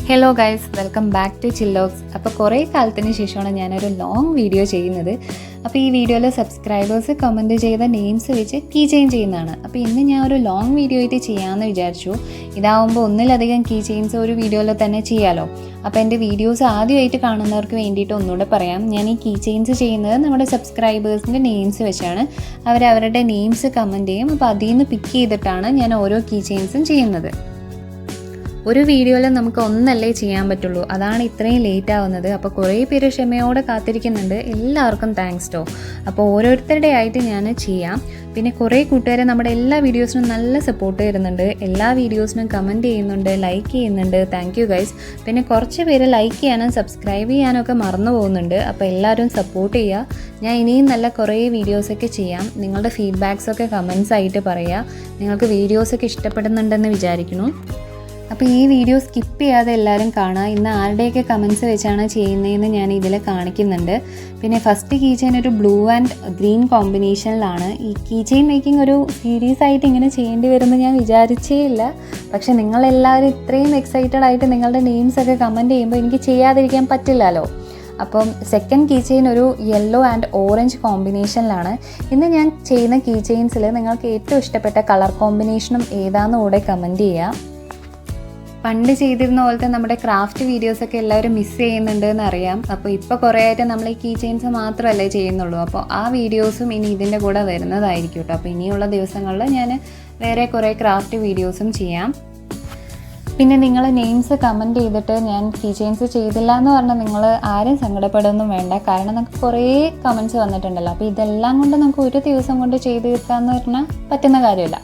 Hello guys, welcome back to Chillogs. അപ്പോൾ കുറേ കാലത്തിന് ശേഷമാണ് ഞാനൊരു ലോങ് വീഡിയോ ചെയ്യുന്നത്. അപ്പോൾ ഈ വീഡിയോയിൽ സബ്സ്ക്രൈബേഴ്സ് കമൻറ്റ് ചെയ്ത നെയിംസ് വെച്ച് കീ ചെയിൻ ചെയ്യുന്നതാണ്. അപ്പോൾ ഇന്ന് ഞാൻ ഒരു ലോങ് വീഡിയോ ആയിട്ട് ചെയ്യാമെന്ന് വിചാരിച്ചു. ഇതാവുമ്പോൾ ഒന്നിലധികം കീ ചെയിൻസ് ഒരു വീഡിയോയിൽ തന്നെ ചെയ്യാമല്ലോ. അപ്പോൾ എൻ്റെ വീഡിയോസ് ആദ്യമായിട്ട് കാണുന്നവർക്ക് വേണ്ടിയിട്ട് ഒന്നുകൂടെ പറയാം. ഞാൻ ഈ കീ ചെയിൻസ് ചെയ്യുന്നത് നമ്മുടെ സബ്സ്ക്രൈബേഴ്സിൻ്റെ നെയിംസ് വെച്ചാണ്. അവരവരുടെ നെയിംസ് കമൻറ്റ് ചെയ്യും. അപ്പോൾ അതിൽ നിന്ന് പിക്ക് ചെയ്തിട്ടാണ് ഞാൻ ഓരോ കീ ചെയിൻസും ചെയ്യുന്നത്. ഒരു വീഡിയോയിൽ നമുക്ക് ഒന്നല്ലേ ചെയ്യാൻ പറ്റുള്ളൂ, അതാണ് ഇത്രയും ലേറ്റ് ആവുന്നത്. അപ്പോൾ കുറേ പേര് ക്ഷമയോടെ കാത്തിരിക്കുന്നുണ്ട്. എല്ലാവർക്കും താങ്ക്സ് ടോ. അപ്പോൾ ഓരോരുത്തരുടെ ആയിട്ട് ഞാൻ ചെയ്യാം. പിന്നെ കുറേ കൂട്ടുകാരെ നമ്മുടെ എല്ലാ വീഡിയോസിനും നല്ല സപ്പോർട്ട് തരുന്നുണ്ട്. എല്ലാ വീഡിയോസിനും കമൻറ്റ് ചെയ്യുന്നുണ്ട്, ലൈക്ക് ചെയ്യുന്നുണ്ട്. Thank you guys. പിന്നെ കുറച്ച് പേര് ലൈക്ക് ചെയ്യാനും സബ്സ്ക്രൈബ് ചെയ്യാനും ഒക്കെ മറന്നു പോകുന്നുണ്ട്. അപ്പോൾ എല്ലാവരും സപ്പോർട്ട് ചെയ്യുക. ഞാൻ ഇനിയും നല്ല കുറേ വീഡിയോസൊക്കെ ചെയ്യാം. നിങ്ങളുടെ ഫീഡ്ബാക്സൊക്കെ കമൻസ് ആയിട്ട് പറയുക. നിങ്ങൾക്ക് വീഡിയോസൊക്കെ ഇഷ്ടപ്പെടുന്നുണ്ടെന്ന് വിചാരിക്കുന്നു. അപ്പോൾ ഈ വീഡിയോ സ്കിപ്പ് ചെയ്യാതെ എല്ലാവരും കാണുക. ഇന്ന് ആരുടെയൊക്കെ കമൻസ് വെച്ചാണ് ചെയ്യുന്നതെന്ന് ഞാൻ ഇതിൽ കാണിക്കുന്നുണ്ട്. പിന്നെ ഫസ്റ്റ് കീ ചെയിൻ ഒരു ബ്ലൂ ആൻഡ് ഗ്രീൻ കോമ്പിനേഷനിലാണ്. ഈ കീ ചെയിൻ മേക്കിംഗ് ഒരു സീരീസ് ആയിട്ട് ഇങ്ങനെ ചെയ്യേണ്ടി വരുമെന്ന് ഞാൻ വിചാരിച്ചേ ഇല്ല. പക്ഷെ നിങ്ങളെല്ലാവരും ഇത്രയും എക്സൈറ്റഡ് ആയിട്ട് നിങ്ങളുടെ നെയിംസ് ഒക്കെ കമൻറ്റ് ചെയ്യുമ്പോൾ എനിക്ക് ചെയ്യാതിരിക്കാൻ പറ്റില്ലല്ലോ. അപ്പം സെക്കൻഡ് കീ ചെയിൻ ഒരു യെല്ലോ ആൻഡ് ഓറഞ്ച് കോമ്പിനേഷനിലാണ്. ഇന്ന് ഞാൻ ചെയ്യുന്ന കീ ചെയിൻസിൽ നിങ്ങൾക്ക് ഏറ്റവും ഇഷ്ടപ്പെട്ട കളർ കോമ്പിനേഷനും ഏതാണെന്ന് കൂടെ കമൻറ്റ് ചെയ്യുക. പണ്ട് ചെയ്തിരുന്ന പോലത്തെ നമ്മുടെ ക്രാഫ്റ്റ് വീഡിയോസൊക്കെ എല്ലാവരും മിസ് ചെയ്യുന്നുണ്ട് എന്നറിയാം. അപ്പോൾ ഇപ്പോൾ കുറേ ആയിട്ട് നമ്മൾ ഈ കീ ചെയിൻസ് മാത്രമല്ലേ ചെയ്യുന്നുള്ളൂ. അപ്പോൾ ആ വീഡിയോസും ഇനി ഇതിൻ്റെ കൂടെ വരുന്നതായിരിക്കും കേട്ടോ. അപ്പോൾ ഇനിയുള്ള ദിവസങ്ങളിൽ ഞാൻ വേറെ കുറേ ക്രാഫ്റ്റ് വീഡിയോസും ചെയ്യാം. പിന്നെ നിങ്ങൾ നെയിംസ് കമൻറ്റ് ചെയ്തിട്ട് ഞാൻ കീ ചെയിൻസ് ചെയ്തില്ല എന്ന് പറഞ്ഞാൽ നിങ്ങൾ ആരും സങ്കടപ്പെടുകയൊന്നും വേണ്ട. കാരണം നമുക്ക് കുറേ കമൻറ്റ്സ് വന്നിട്ടുണ്ടല്ലോ. അപ്പോൾ ഇതെല്ലാം കൊണ്ട് നമുക്ക് ഒരു ദിവസം കൊണ്ട് ചെയ്ത് തീർക്കാമെന്ന് പറഞ്ഞാൽ പറ്റുന്ന കാര്യമില്ല.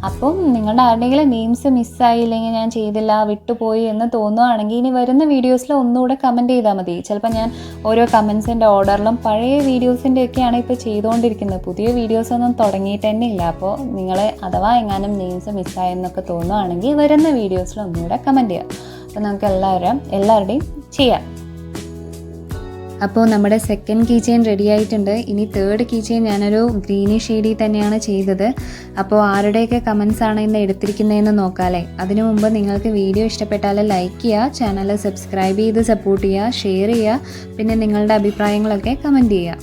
അപ്പം നിങ്ങളുടെ ആരുടെയെങ്കിലും നെയിംസ് മിസ്സായില്ലെങ്കിൽ, ഞാൻ ചെയ്തില്ല വിട്ടുപോയി എന്ന് തോന്നുകയാണെങ്കിൽ ഇനി വരുന്ന വീഡിയോസിൽ ഒന്നുകൂടെ കമൻറ്റ് ചെയ്താൽ മതി. ചിലപ്പോൾ ഞാൻ ഓരോ കമൻസിൻ്റെ ഓർഡറിലും പഴയ വീഡിയോസിൻ്റെ ഒക്കെയാണ് ഇപ്പോൾ ചെയ്തുകൊണ്ടിരിക്കുന്നത്. പുതിയ വീഡിയോസൊന്നും തുടങ്ങിയിട്ട് തന്നെ ഇല്ല. അപ്പോൾ നിങ്ങൾ അഥവാ എങ്ങാനും നെയിംസ് മിസ്സായെന്നൊക്കെ തോന്നുകയാണെങ്കിൽ വരുന്ന വീഡിയോസിൽ ഒന്നുകൂടെ കമൻറ്റ് ചെയ്യാം. അപ്പോൾ നമുക്ക് എല്ലാവരുടെയും ചെയ്യാം. അപ്പോൾ നമ്മുടെ സെക്കൻഡ് കീ ചെയിൻ റെഡി ആയിട്ടുണ്ട്. ഇനി തേർഡ് കീ ചെയിൻ ഞാനൊരു ഗ്രീനിഷ് ഷെയ്ഡിൽ തന്നെയാണ് ചെയ്തത്. അപ്പോൾ ആരുടെയൊക്കെ കമൻസ് ആണ് ഇന്ന് എടുത്തിരിക്കുന്നതെന്ന് നോക്കാമല്ലേ. അതിനു മുമ്പ് നിങ്ങൾക്ക് വീഡിയോ ഇഷ്ടപ്പെട്ടാൽ ലൈക്ക് ചെയ്യുക, ചാനൽ സബ്സ്ക്രൈബ് ചെയ്ത് സപ്പോർട്ട് ചെയ്യുക, ഷെയർ ചെയ്യുക. പിന്നെ നിങ്ങളുടെ അഭിപ്രായങ്ങളൊക്കെ കമൻറ്റ് ചെയ്യുക.